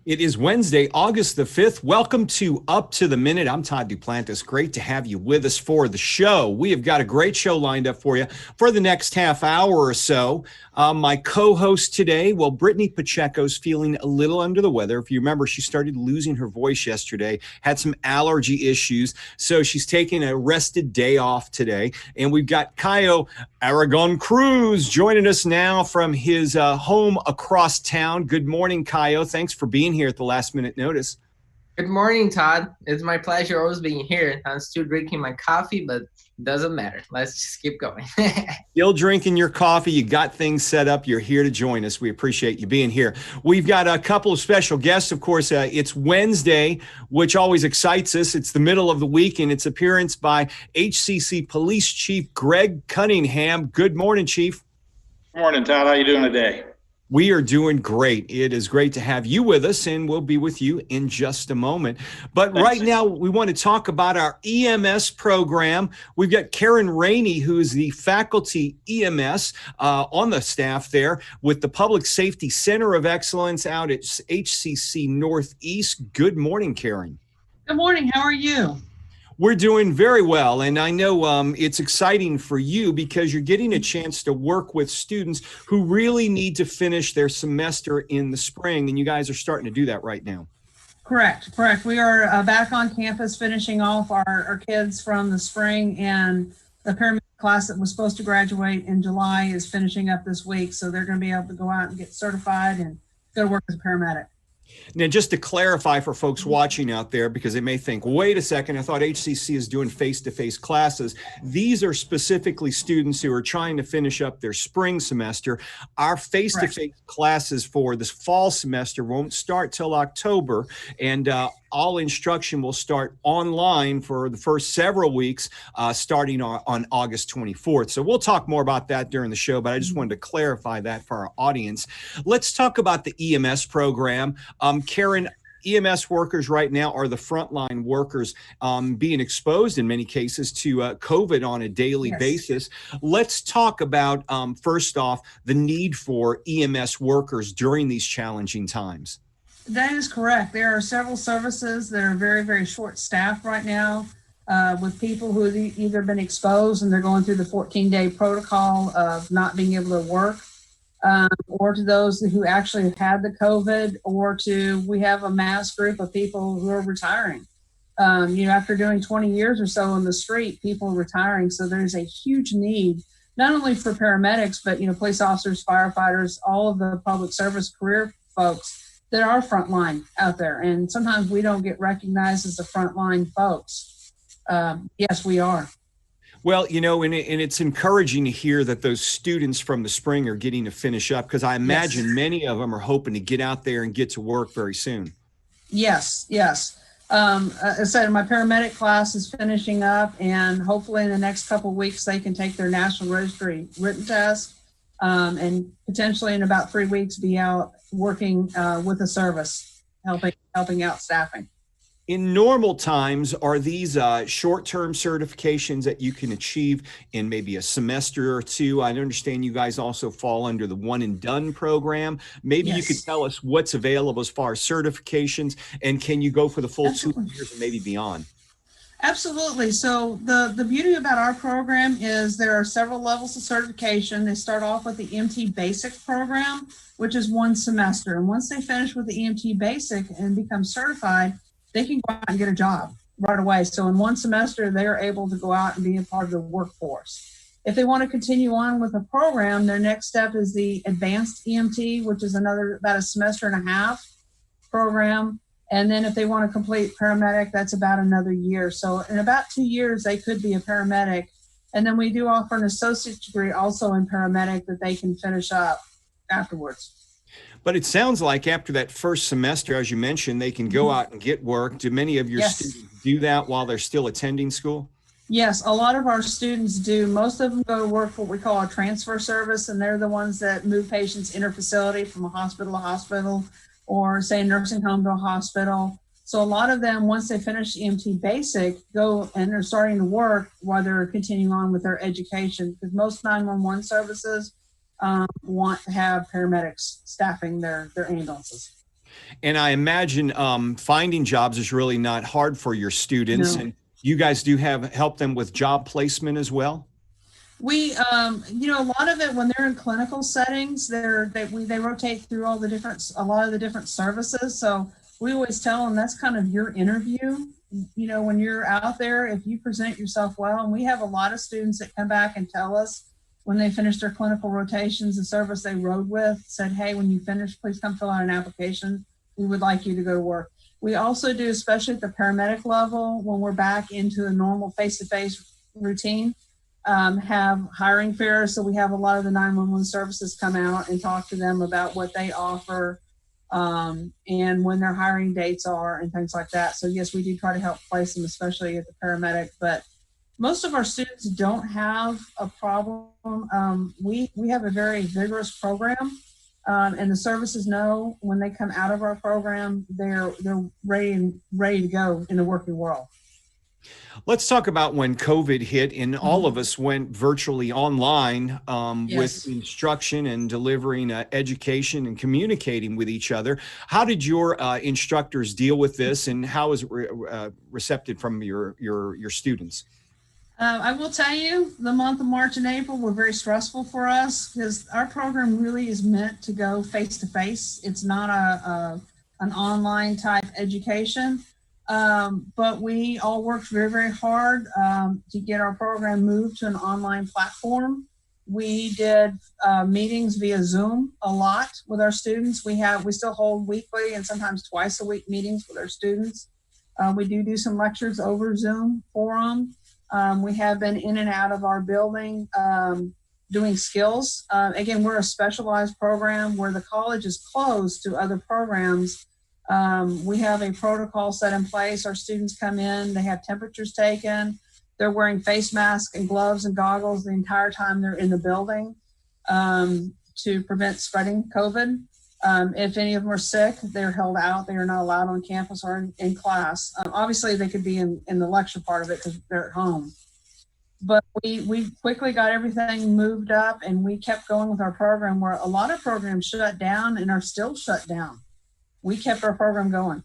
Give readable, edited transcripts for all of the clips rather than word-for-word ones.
It is Wednesday, August the 5th. Welcome to Up to the Minute. I'm Todd Duplantis. Great to have you with us for the show. We have got a great show lined up for you for the next half hour or so. My co-host today, well, Brittany Pacheco's feeling a little under the weather. If you remember, she started losing her voice yesterday, had some allergy issues, so she's taking a rested day off today. And we've got Caio Aragon Cruz joining us now from his home across town. Good morning, Caio. Thanks for being here at the last minute notice. Good morning, Todd. It's my pleasure always being here. I'm still drinking my coffee, but it doesn't matter. Let's just keep going. Still drinking your coffee. You got things set up. You're here to join us. We appreciate you being here. We've got a couple of special guests. Of course, it's Wednesday, which always excites us. It's the middle of the week, and it's appearance by HCC Police Chief Greg Cunningham. Good morning, Chief. Good morning, Todd. How you doing today? We are doing great. It is great to have you with us, and we'll be with you in just a moment. But right now, we want to talk about our EMS program. We've got Karen Raney, who is the faculty EMS on the staff there with the Public Safety Center of Excellence out at HCC Northeast. Good morning, Karen. Good morning. How are you? We're doing very well, and I know it's exciting for you because you're getting a chance to work with students who really need to finish their semester in the spring, and you guys are starting to do that right now. Correct. We are back on campus finishing off our kids from the spring, and the paramedic class that was supposed to graduate in July is finishing up this week, so they're going to be able to go out and get certified and go to work as a paramedic. Now, just to clarify for folks watching out there, because they may think, wait a second, I thought HCC is doing face-to-face classes. These are specifically students who are trying to finish up their spring semester. Our face-to-face classes for this fall semester won't start till October, and all instruction will start online for the first several weeks, starting on August 24th. So we'll talk more about that during the show, but I just wanted to clarify that for our audience. Let's talk about the EMS program. Karen, EMS workers right now are the frontline workers being exposed in many cases to COVID on a daily basis. Let's talk about, first off, the need for EMS workers during these challenging times. That is correct. There are several services that are very, very short staffed right now with people who have either been exposed and they're going through the 14-day protocol of not being able to work, or to those who actually have had the COVID, or we have a mass group of people who are retiring. After doing 20 years or so on the street, people are retiring. So there's a huge need, not only for paramedics, but, police officers, firefighters, all of the public service career folks that are frontline out there. And sometimes we don't get recognized as the frontline folks. Yes, we are. Well, and it's encouraging to hear that those students from the spring are getting to finish up, because I imagine many of them are hoping to get out there and get to work very soon. Yes. As I said, my paramedic class is finishing up, and hopefully in the next couple of weeks they can take their National Registry written test, and potentially in about 3 weeks be out working with the service, helping out staffing. In normal times, are these short-term certifications that you can achieve in maybe a semester or two? I understand you guys also fall under the one and done program. Maybe you could tell us what's available as far as certifications, and can you go for the full 2 years and maybe beyond? Absolutely. So the beauty about our program is there are several levels of certification. They start off with the EMT Basic program, which is 1 semester. And once they finish with the EMT Basic and become certified, they can go out and get a job right away. So in 1 semester, they're able to go out and be a part of the workforce. If they want to continue on with the program, their next step is the Advanced EMT, which is about a semester and a half program. And then if they want to complete paramedic, that's about another year. So in about 2 years, they could be a paramedic. And then we do offer an associate's degree also in paramedic that they can finish up afterwards. But it sounds like after that first semester, as you mentioned, they can go out and get work. Do many of your students do that while they're still attending school? Yes, a lot of our students do. Most of them go to work for what we call our transfer service, and they're the ones that move patients interfacility from a hospital to hospital, or say a nursing home to a hospital. So a lot of them, once they finish EMT Basic, go and they're starting to work while they're continuing on with their education, because most 911 services want to have paramedics staffing their ambulances. And I imagine finding jobs is really not hard for your students. No. And you guys do help them with job placement as well? We, a lot of it when they're in clinical settings, they rotate through a lot of the different services. So we always tell them that's kind of your interview. When you're out there, if you present yourself well, and we have a lot of students that come back and tell us when they finish their clinical rotations, the service they rode with said, hey, when you finish, please come fill out an application. We would like you to go to work. We also do, especially at the paramedic level, when we're back into a normal face-to-face routine, have hiring fairs. So we have a lot of the 911 services come out and talk to them about what they offer and when their hiring dates are and things like that. So yes, we do try to help place them, especially at the paramedic, but most of our students don't have a problem. We have a very vigorous program, and the services know when they come out of our program, they're ready to go in the working world. Let's talk about when COVID hit and all of us went virtually online Yes. with instruction and delivering education and communicating with each other. How did your instructors deal with this, and how was it receptive from your students? I will tell you, the month of March and April were very stressful for us because our program really is meant to go face to face. It's not an online type education. But we all worked very, very hard to get our program moved to an online platform. We did meetings via Zoom a lot with our students. We still hold weekly and sometimes twice a week meetings with our students. We do some lectures over Zoom for them. We have been in and out of our building doing skills. Again, we're a specialized program where the college is closed to other programs. We have a protocol set in place. Our students come in, they have temperatures taken. They're wearing face masks and gloves and goggles the entire time they're in the building to prevent spreading COVID. If any of them are sick, they're held out. They are not allowed on campus or in class. Obviously, they could be in the lecture part of it because they're at home. But we quickly got everything moved up, and we kept going with our program where a lot of programs shut down and are still shut down. We kept our program going.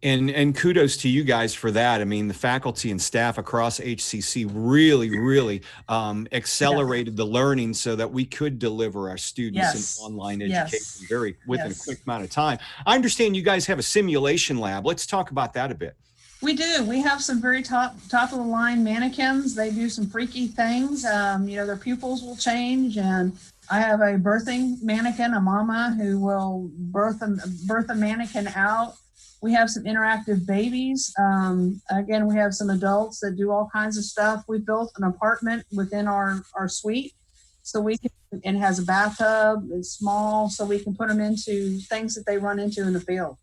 And kudos to you guys for that. I mean, the faculty and staff across HCC really accelerated the learning so that we could deliver our students an online education within a quick amount of time. I understand you guys have a simulation lab. Let's talk about that a bit. We do. We have some very top of the line mannequins. They do some freaky things. Their pupils will change, and I have a birthing mannequin, a mama who will birth a mannequin out. We have some interactive babies. Again, we have some adults that do all kinds of stuff. We built an apartment within our suite, so and it has a bathtub. It's small, so we can put them into things that they run into in the field.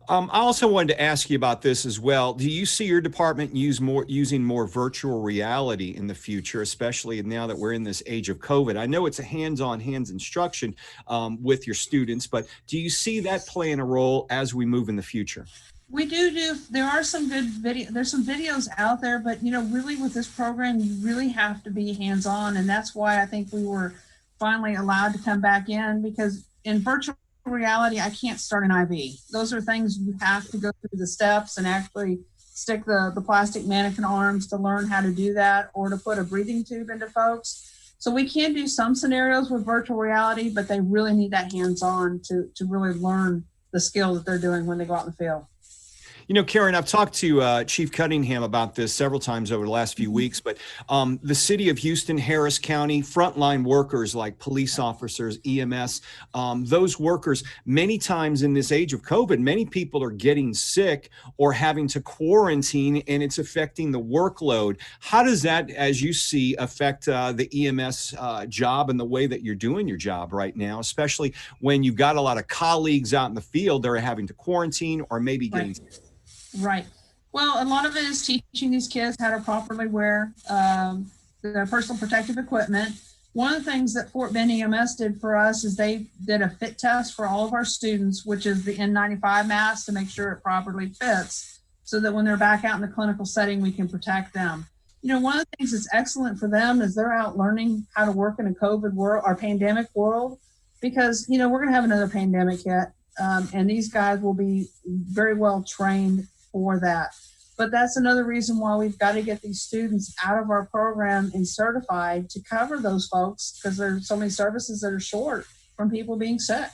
I also wanted to ask you about this as well. Do you see your department using more virtual reality in the future, especially now that we're in this age of COVID? I know it's a hands-on instruction with your students, but do you see that playing a role as we move in the future? We do. There are some good there's some videos out there, but really with this program, you really have to be hands-on. And that's why I think we were finally allowed to come back in, because in virtual reality, I can't start an IV. Those are things you have to go through the steps and actually stick the plastic mannequin arms to learn how to do that, or to put a breathing tube into folks. So we can do some scenarios with virtual reality, but they really need that hands-on to really learn the skill that they're doing when they go out in the field. Karen, I've talked to Chief Cunningham about this several times over the last few weeks, but the city of Houston, Harris County, frontline workers like police officers, EMS, those workers, many times in this age of COVID, many people are getting sick or having to quarantine, and it's affecting the workload. How does that, as you see, affect the EMS job and the way that you're doing your job right now, especially when you've got a lot of colleagues out in the field that are having to quarantine or maybe getting sick? Right. Well, a lot of it is teaching these kids how to properly wear their personal protective equipment. One of the things that Fort Bend EMS did for us is they did a fit test for all of our students, which is the N95 mask, to make sure it properly fits, so that when they're back out in the clinical setting, we can protect them. One of the things that's excellent for them is they're out learning how to work in a COVID world or pandemic world. because, you know, we're going to have another pandemic hit, and these guys will be very well trained for that. But that's another reason why we've got to get these students out of our program and certified to cover those folks, because there's so many services that are short from people being sick.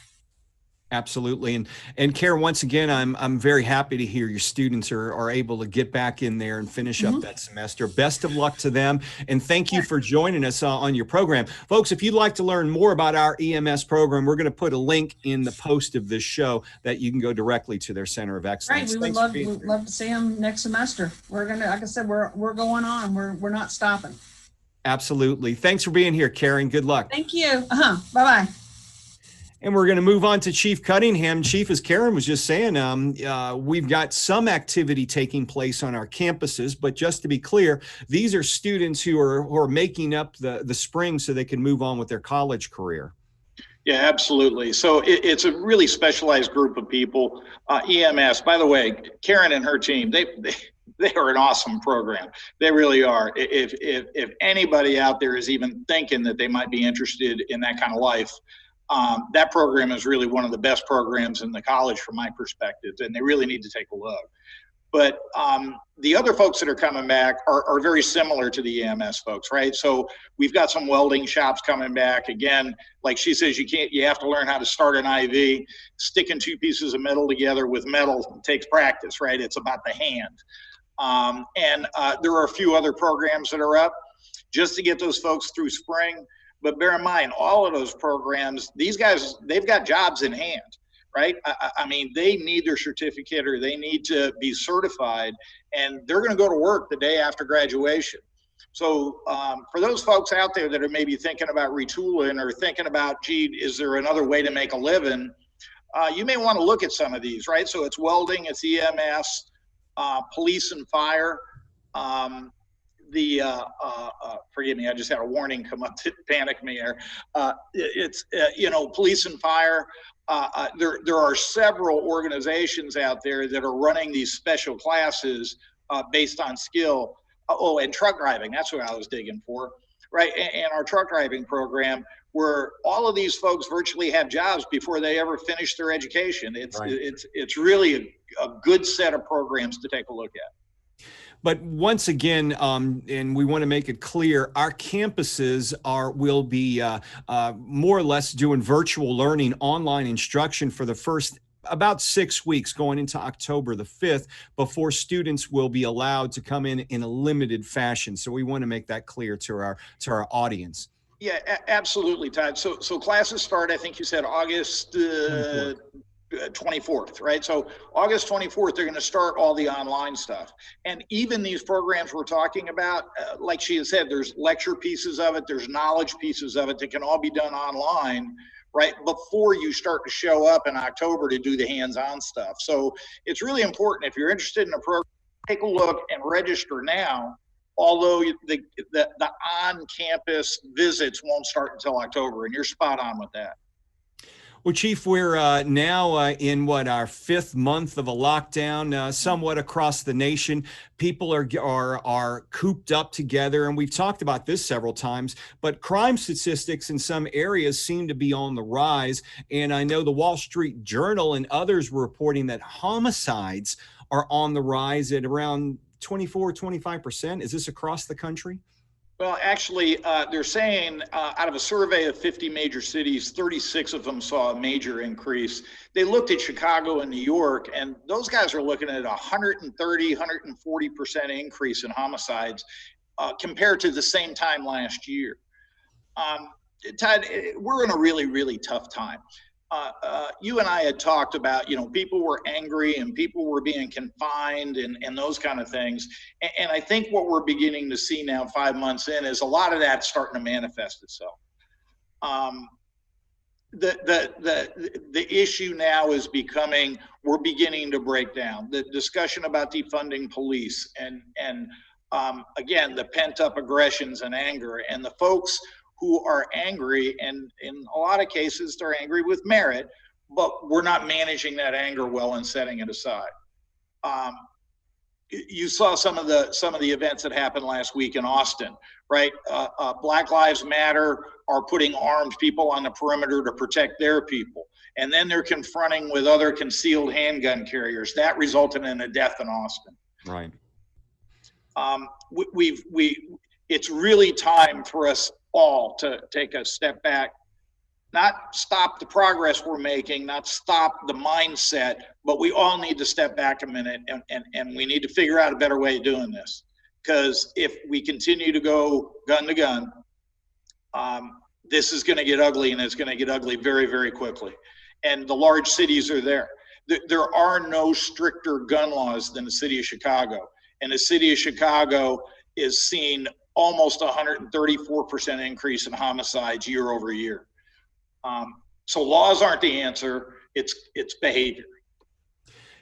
Absolutely. And Karen, once again, I'm very happy to hear your students are able to get back in there and finish up that semester. Best of luck to them. And thank you for joining us on your program. Folks, if you'd like to learn more about our EMS program, we're going to put a link in the post of this show that you can go directly to their Center of Excellence. Right. We'd love to see them next semester. We're going to, like I said, we're going on. We're not stopping. Absolutely. Thanks for being here, Karen. Good luck. Thank you. Bye-bye. And we're going to move on to Chief Cunningham. Chief, as Karen was just saying, we've got some activity taking place on our campuses, but just to be clear, these are students who are making up the spring so they can move on with their college career. Yeah, absolutely. So it's a really specialized group of people. EMS, by the way, Karen and her team, they are an awesome program. They really are. If anybody out there is even thinking that they might be interested in that kind of life, that program is really one of the best programs in the college from my perspective, and they really need to take a look. But the other folks that are coming back are very similar to the EMS folks, right? So we've got some welding shops coming back. Again, like she says, you have to learn how to start an IV. Sticking two pieces of metal together with metal takes practice, right? It's about the hand. There are a few other programs that are up just to get those folks through spring. But bear in mind, all of those programs, these guys, they've got jobs in hand, right? I mean, they need their certificate or they need to be certified, and they're going to go to work the day after graduation. So for those folks out there that are maybe thinking about retooling or thinking about, gee, is there another way to make a living? You may want to look at some of these, right? So it's welding, it's EMS, police and fire. Forgive me, I just had a warning come up to panic me here. Police and fire. There are several organizations out there that are running these special classes based on skill. And truck driving, that's what I was digging for, right? And our truck driving program, where all of these folks virtually have jobs before they ever finish their education. It's really a good set of programs to take a look at. But once again, and we want to make it clear, our campuses will be more or less doing virtual learning, online instruction for the first about 6 weeks going into October the 5th before students will be allowed to come in a limited fashion. So we want to make that clear to our audience. Yeah, absolutely, Todd. So classes start, I think you said August 24th, right? So August 24th, they're going to start all the online stuff. And even these programs we're talking about, like she had said, there's lecture pieces of it, there's knowledge pieces of it that can all be done online, right? Before you start to show up in October to do the hands-on stuff. So it's really important, if you're interested in a program, take a look and register now, although the on-campus visits won't start until October, and you're spot on with that. Well, Chief, we're now in our 5th month of a lockdown, somewhat across the nation. People are cooped up together, and we've talked about this several times, but crime statistics in some areas seem to be on the rise. And I know the Wall Street Journal and others were reporting that homicides are on the rise at around 24-25%. Is this across the country? Well, actually, they're saying out of a survey of 50 major cities, 36 of them saw a major increase. They looked at Chicago and New York, and those guys are looking at 130, 140% increase in homicides compared to the same time last year. Todd, we're in a really, really tough time. You and I had talked about, people were angry and people were being confined and those kind of things. And I think what we're beginning to see now 5 months in is a lot of that starting to manifest itself. The issue now is we're beginning to break down. The discussion about defunding police and again, the pent up aggressions and anger, and the folks who are angry, and in a lot of cases they're angry with merit, but we're not managing that anger well and setting it aside. you saw some of the events that happened last week in Austin, right? Black Lives Matter are putting armed people on the perimeter to protect their people. And then they're confronting with other concealed handgun carriers. That resulted in a death in Austin. Right. It's really time for us all to take a step back, not stop the progress we're making, not stop the mindset, but we all need to step back a minute and we need to figure out a better way of doing this. Because if we continue to go gun to gun, this is going to get ugly, and it's going to get ugly very, very quickly. And the large cities are there. There are no stricter gun laws than the city of Chicago. And the city of Chicago is seeing almost 134% increase in homicides year over year. So laws aren't the answer, it's behavior.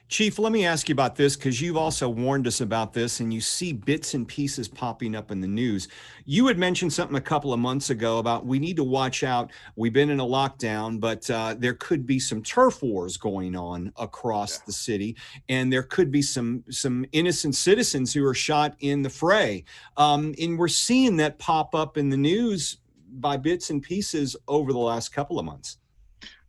Chief, let me ask you about this, because you've also warned us about this and you see bits and pieces popping up in the news. You had mentioned something a couple of months ago about we need to watch out. We've been in a lockdown, but there could be some turf wars going on across the city, and there could be some innocent citizens who are shot in the fray. And we're seeing that pop up in the news by bits and pieces over the last couple of months.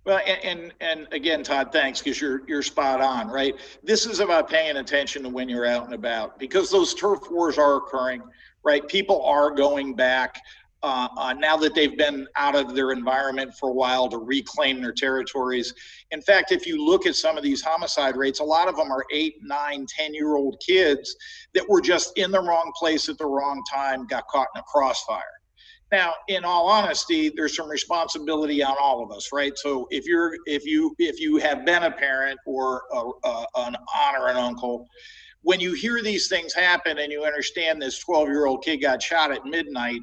Well, and again, Todd, thanks, because you're spot on, right? This is about paying attention to when you're out and about, because those turf wars are occurring, right? People are going back now that they've been out of their environment for a while to reclaim their territories. In fact, if you look at some of these homicide rates, a lot of them are 8, 9, 10-year-old kids that were just in the wrong place at the wrong time, got caught in a crossfire. Now, in all honesty, there's some responsibility on all of us, right? So if you have been a parent or an aunt or an uncle, when you hear these things happen and you understand this 12-year-old kid got shot at midnight,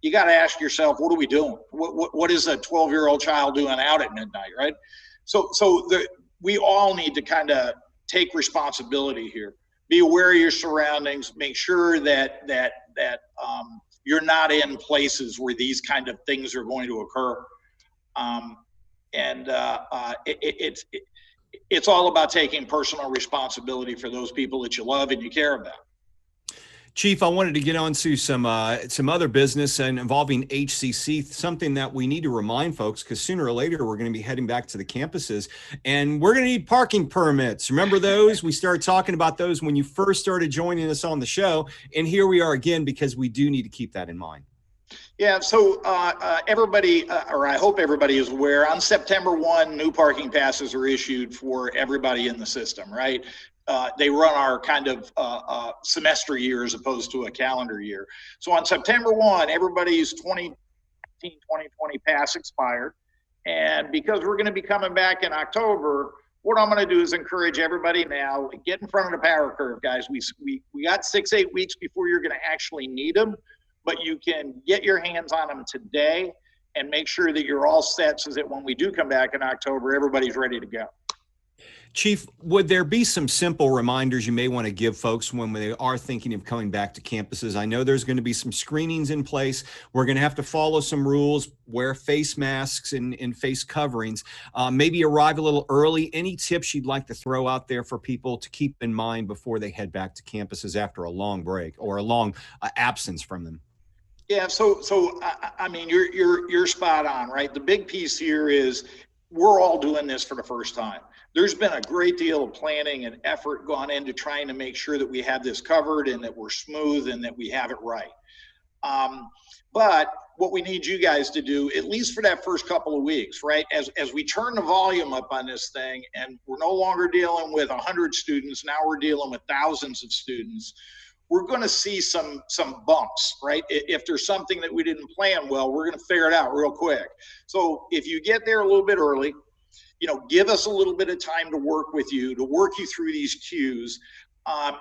you got to ask yourself, what are we doing? What is a 12-year-old child doing out at midnight, right? So we all need to kind of take responsibility here. Be aware of your surroundings. Make sure that you're not in places where these kind of things are going to occur. It's all about taking personal responsibility for those people that you love and you care about. Chief, I wanted to get on to some other business and involving HCC, something that we need to remind folks, because sooner or later we're going to be heading back to the campuses and we're going to need parking permits. Remember those? We started talking about those when you first started joining us on the show, and here we are again, because we do need to keep that in mind. Yeah, so everybody, or I hope everybody is aware, on September 1, new parking passes are issued for everybody in the system, right? They run our kind of semester year as opposed to a calendar year. So on September 1, everybody's 2019-2020 pass expired. And because we're going to be coming back in October, what I'm going to do is encourage everybody now, get in front of the power curve, guys. We got 6-8 weeks before you're going to actually need them, but you can get your hands on them today and make sure that you're all set so that when we do come back in October, everybody's ready to go. Chief, would there be some simple reminders you may want to give folks when they are thinking of coming back to campuses? I know there's going to be some screenings in place. We're going to have to follow some rules, wear face masks and face coverings, maybe arrive a little early. Any tips you'd like to throw out there for people to keep in mind before they head back to campuses after a long break or a long absence from them? Yeah, so I mean, you're spot on, right? The big piece here is we're all doing this for the first time. There's been a great deal of planning and effort gone into trying to make sure that we have this covered and that we're smooth and that we have it right. But what we need you guys to do, at least for that first couple of weeks, right? As we turn the volume up on this thing and we're no longer dealing with 100 students, now we're dealing with thousands of students, we're going to see some bumps, right? If there's something that we didn't plan well, we're going to figure it out real quick. So if you get there a little bit early, give us a little bit of time to work with you, to work you through these cues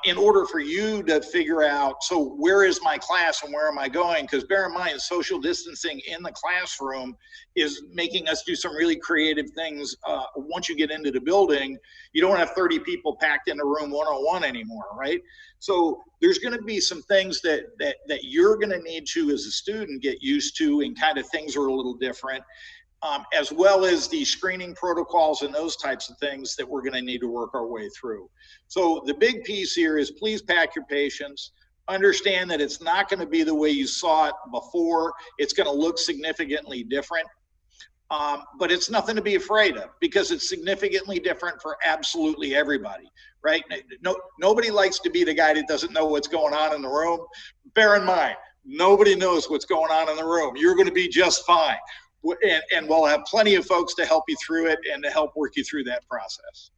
in order for you to figure out, so where is my class and where am I going? Because bear in mind, social distancing in the classroom is making us do some really creative things. Once you get into the building, you don't have 30 people packed in a room 101 anymore, right? So there's going to be some things that you're going to need to, as a student, get used to, and kind of things are a little different. as well as the screening protocols and those types of things that we're going to need to work our way through. So the big piece here is please pack your patience. Understand that it's not going to be the way you saw it before. It's going to look significantly different. But it's nothing to be afraid of because it's significantly different for absolutely everybody, right? Nobody likes to be the guy that doesn't know what's going on in the room. Bear in mind, nobody knows what's going on in the room. You're going to be just fine. And we'll have plenty of folks to help you through it and to help work you through that process.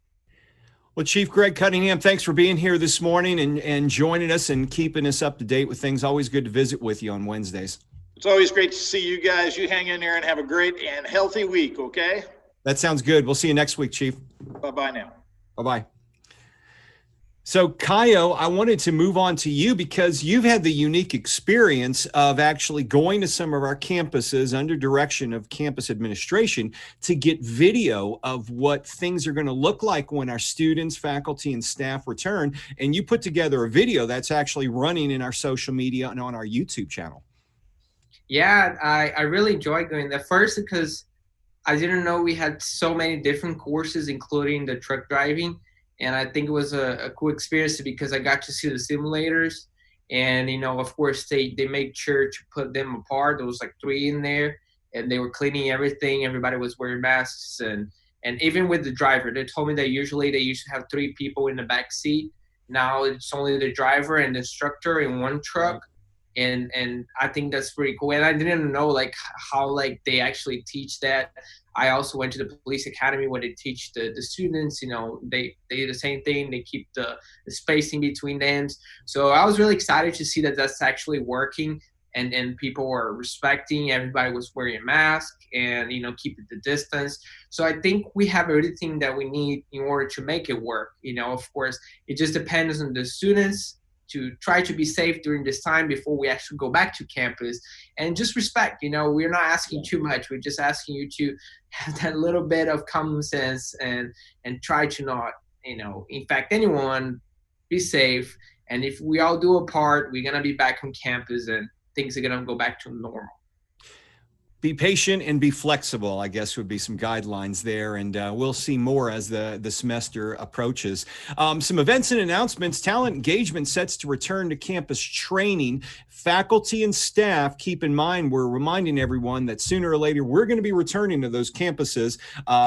Well, Chief Greg Cunningham, thanks for being here this morning and joining us and keeping us up to date with things. Always good to visit with you on Wednesdays. It's always great to see you guys. You hang in there and have a great and healthy week, okay? That sounds good. We'll see you next week, Chief. Bye-bye now. Bye-bye. So, Kaio, I wanted to move on to you because you've had the unique experience of actually going to some of our campuses under direction of campus administration to get video of what things are going to look like when our students, faculty, and staff return. And you put together a video that's actually running in our social media and on our YouTube channel. Yeah, I really enjoyed going there. First, because I didn't know we had so many different courses, including the truck driving. And I think it was a cool experience because I got to see the simulators. And, you know, of course, they made sure to put them apart. There was like 3 in there, and they were cleaning everything. Everybody was wearing masks. And even with the driver, they told me that usually they used to have 3 people in the back seat. Now it's only the driver and the instructor in one truck. And I think that's pretty cool. And I didn't know like how like they actually teach that. I also went to the police academy where they teach the students, you know, they do the same thing. They keep the spacing between the ends. So I was really excited to see that that's actually working and people were respecting. Everybody was wearing a mask and, you know, keeping the distance. So I think we have everything that we need in order to make it work. You know, of course, it just depends on the students to try to be safe during this time before we actually go back to campus, and just respect. You know, we're not asking too much. We're just asking you to have that little bit of common sense and try to not, you know, infect anyone, be safe. And if we all do our part, we're going to be back on campus and things are going to go back to normal. Be patient and be flexible, I guess, would be some guidelines there. And we'll see more as the semester approaches. Some events and announcements. Talent engagement sets to return to campus training. Faculty and staff, keep in mind, we're reminding everyone that sooner or later, we're going to be returning to those campuses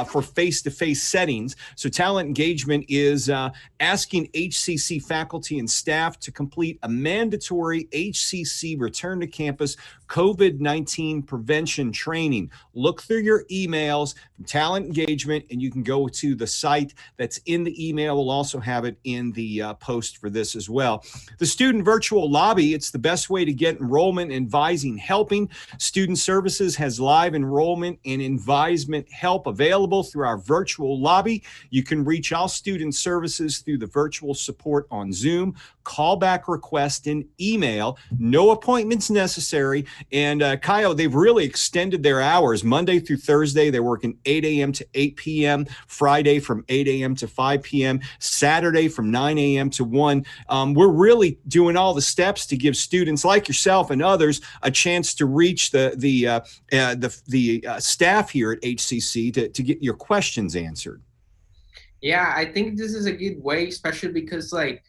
for face-to-face settings. So talent engagement is asking HCC faculty and staff to complete a mandatory HCC return to campus COVID-19 prevention training. Look through your emails from talent engagement, and you can go to the site that's in the email. We'll also have it in the post for this as well. The student virtual lobby, it's the best way to get enrollment, advising, helping. Student Services has live enrollment and advisement help available through our virtual lobby. You can reach all Student Services through the virtual support on Zoom, callback request, and email. No appointments necessary. And Kaio, they've really extended their hours. Monday through Thursday, they're working 8 a.m. to 8 p.m. Friday from 8 a.m. to 5 p.m. Saturday from 9 a.m. to 1. We're really doing all the steps to give students like yourself and others a chance to reach the staff here at HCC to get your questions answered. Yeah, I think this is a good way, especially because like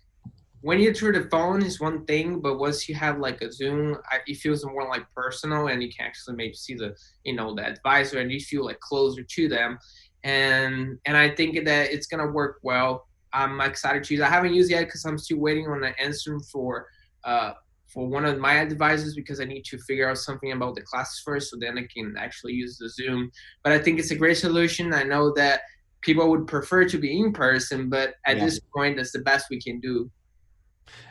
when you're through the phone is one thing, but once you have like a Zoom, it feels more like personal, and you can actually maybe see the, you know, the advisor, and you feel like closer to them. And I think that it's gonna work well. I'm excited to use it. I haven't used it yet because I'm still waiting on the answer for one of my advisors, because I need to figure out something about the classes first, so then I can actually use the Zoom. But I think it's a great solution. I know that people would prefer to be in person, but at this point, that's the best we can do.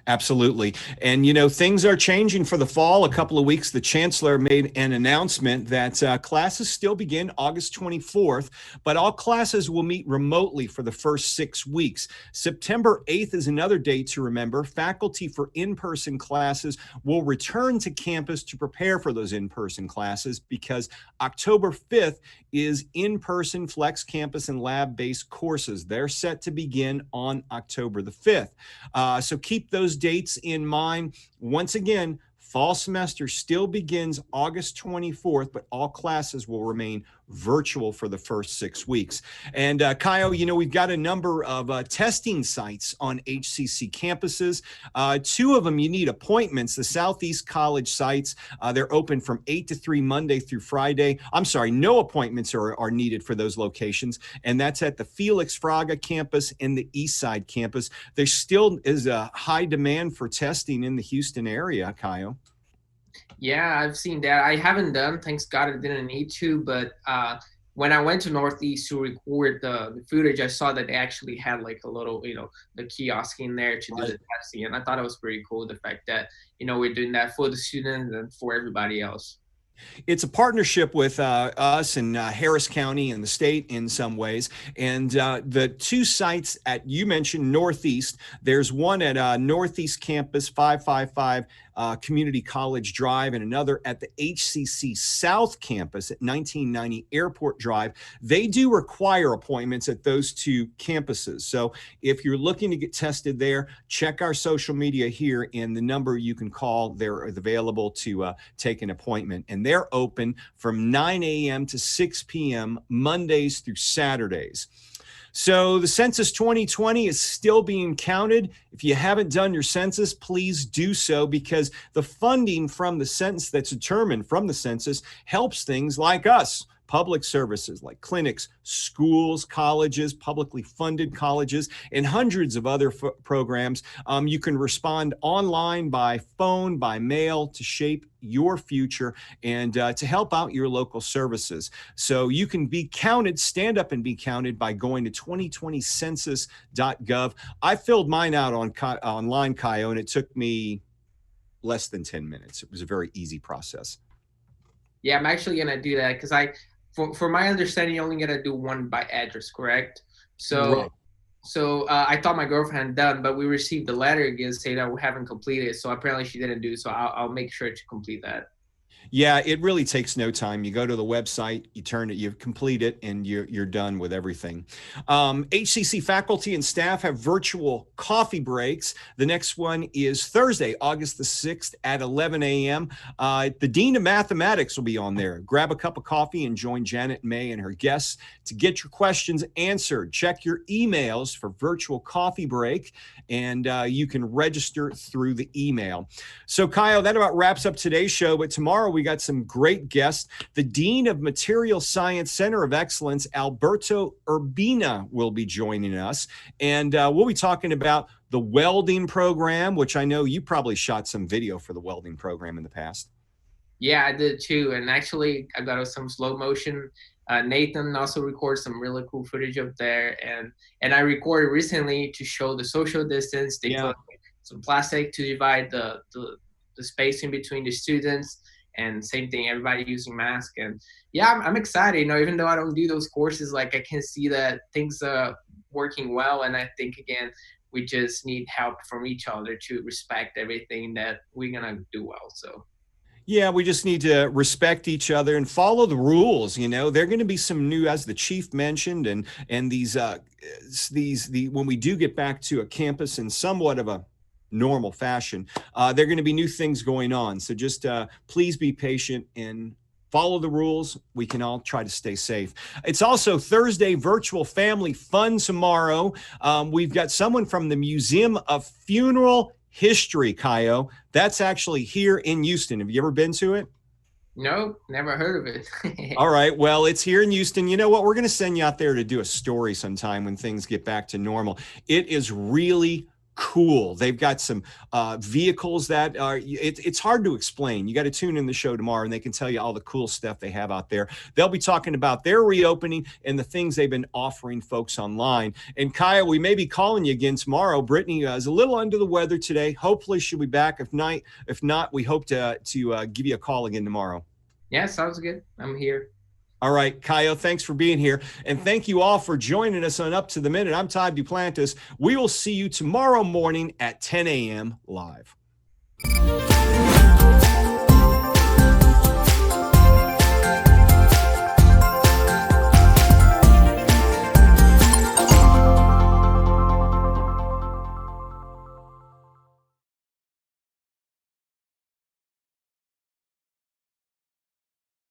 Absolutely. And, you know, things are changing for the fall. A couple of weeks, the chancellor made an announcement that classes still begin August 24th, but all classes will meet remotely for the first 6 weeks. September 8th is another date to remember. Faculty for in-person classes will return to campus to prepare for those in-person classes, because October 5th is in-person flex campus and lab-based courses. They're set to begin on October the 5th. So keep those dates in mind. Once again, fall semester still begins August 24th, but all classes will remain virtual for the first 6 weeks. And Kyle, you know, we've got a number of testing sites on HCC campuses. 2 of them, you need appointments. The Southeast College sites, they're open from 8 to 3 Monday through Friday. I'm sorry, no appointments are needed for those locations. And that's at the Felix Fraga campus and the Eastside campus. There still is a high demand for testing in the Houston area, Kyle. Yeah, I've seen that. I haven't done, thanks God I didn't need to, but when I went to Northeast to record the footage, I saw that they actually had like a little, you know, the kiosk in there to do the testing. And I thought it was pretty cool, the fact that, you know, we're doing that for the students and for everybody else. It's a partnership with us and Harris County and the state in some ways. And the 2 sites at, you mentioned Northeast, there's one at Northeast Campus 555 Community College Drive and another at the HCC South Campus at 1990 Airport Drive. They do require appointments at those 2 campuses. So if you're looking to get tested there, check our social media here and the number you can call. They're available to take an appointment. And they're open from 9 a.m. to 6 p.m. Mondays through Saturdays. So the Census 2020 is still being counted. If you haven't done your census, please do so, because the funding from the census that's determined from the census helps things like us. Public services like clinics, schools, colleges, publicly funded colleges, and hundreds of other programs. You can respond online, by phone, by mail, to shape your future and to help out your local services. So you can be counted, stand up and be counted by going to 2020census.gov. I filled mine out online, Kyle, and it took me less than 10 minutes. It was a very easy process. Yeah, I'm actually going to do that because for my understanding, you only got to do one by address, correct? So, right. I thought my girlfriend had done, but we received a letter again saying that we haven't completed it. So apparently she didn't do. So I'll make sure to complete that. Yeah, it really takes no time. You go to the website, you turn it, you complete it, and you're done with everything. HCC faculty and staff have virtual coffee breaks. The next one is Thursday, August the 6th at 11 a.m. The Dean of Mathematics will be on there. Grab a cup of coffee and join Janet May and her guests to get your questions answered. Check your emails for virtual coffee break, and you can register through the email. So, Kyle, that about wraps up today's show, but tomorrow we got some great guests. The Dean of Material Science Center of Excellence, Alberto Urbina, will be joining us. And we'll be talking about the welding program, which I know you probably shot some video for the welding program in the past. Yeah, I did too. And actually, I got some slow motion. Nathan also records some really cool footage up there. And I recorded recently to show the social distance. They put some plastic to divide the space in between the students. And same thing, everybody using masks. And yeah, I'm excited, you know, even though I don't do those courses, like I can see that things are working well. And I think, again, we just need help from each other to respect everything that we're going to do well. So. Yeah, we just need to respect each other and follow the rules. You know, there are going to be some new, as the chief mentioned, and these when we do get back to a campus in somewhat of a normal fashion, there are going to be new things going on. So just please be patient and follow the rules. We can all try to stay safe. It's also Thursday Virtual Family Fun tomorrow. We've got someone from the Museum of Funeral History, Kyle. That's actually here in Houston. Have you ever been to it? No, never heard of it. All right. Well, it's here in Houston. You know what? We're going to send you out there to do a story sometime when things get back to normal. It is really cool. They've got some vehicles that are, it's hard to explain. You got to tune in the show tomorrow and they can tell you all the cool stuff they have out there. They'll be talking about their reopening and the things they've been offering folks online. And Kyle, we may be calling you again tomorrow. Brittany is a little under the weather today. Hopefully she'll be back. If not, we hope to give you a call again tomorrow. Yeah, sounds good. I'm here. All right, Kyle, thanks for being here. And thank you all for joining us on Up to the Minute. I'm Todd Duplantis. We will see you tomorrow morning at 10 a.m. live.